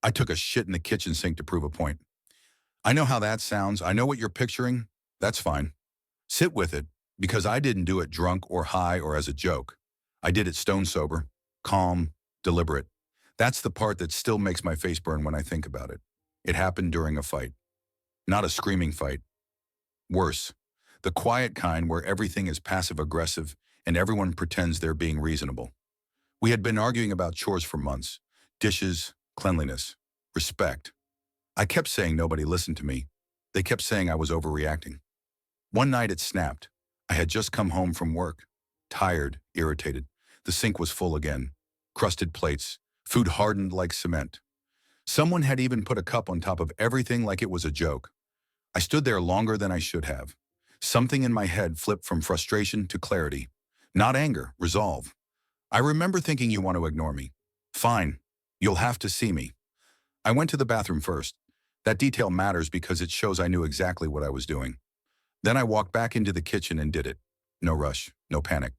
I took a shit in the kitchen sink to prove a point. I know how that sounds. I know what you're picturing. That's fine. Sit with it, because I didn't do it drunk or high or as a joke. I did it stone sober, calm, deliberate. That's the part that still makes my face burn when I think about it. It happened during a fight. Not a screaming fight. Worse. The quiet kind where everything is passive-aggressive and everyone pretends they're being reasonable. We had been arguing about chores for months. Dishes, cleanliness, respect. I kept saying nobody listened to me. They kept saying I was overreacting. One night it snapped. I had just come home from work. Tired, irritated. The sink was full again. Crusted plates. Food hardened like cement. Someone had even put a cup on top of everything like it was a joke. I stood there longer than I should have. Something in my head flipped from frustration to clarity. Not anger, resolve. I remember thinking, you want to ignore me. Fine. You'll have to see me. I went to the bathroom first. That detail matters because it shows I knew exactly what I was doing. Then I walked back into the kitchen and did it. No rush, no panic.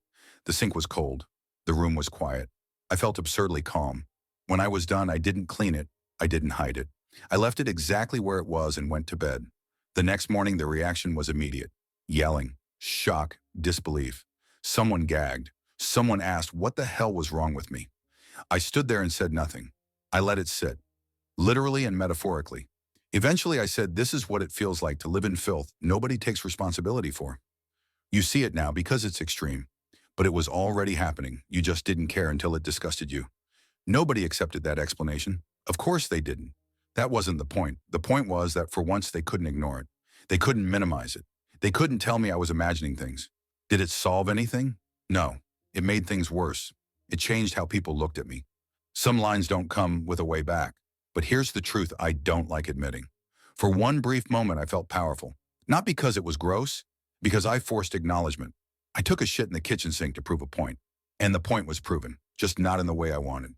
The sink was cold. The room was quiet. I felt absurdly calm. When I was done, I didn't clean it. I didn't hide it. I left it exactly where it was and went to bed. The next morning, the reaction was immediate. Yelling, shock, disbelief. Someone gagged. Someone asked what the hell was wrong with me. I stood there and said nothing. I let it sit, literally and metaphorically. Eventually I said, this is what it feels like to live in filth nobody takes responsibility for. You see it now because it's extreme, but it was already happening. You just didn't care until it disgusted you. Nobody accepted that explanation. Of course they didn't. That wasn't the point. The point was that for once they couldn't ignore it. They couldn't minimize it. They couldn't tell me I was imagining things. Did it solve anything? No. It made things worse. It changed how people looked at me. Some lines don't come with a way back. But here's the truth I don't like admitting. For one brief moment, I felt powerful. Not because it was gross, because I forced acknowledgement. I took a shit in the kitchen sink to prove a point. And the point was proven, just not in the way I wanted.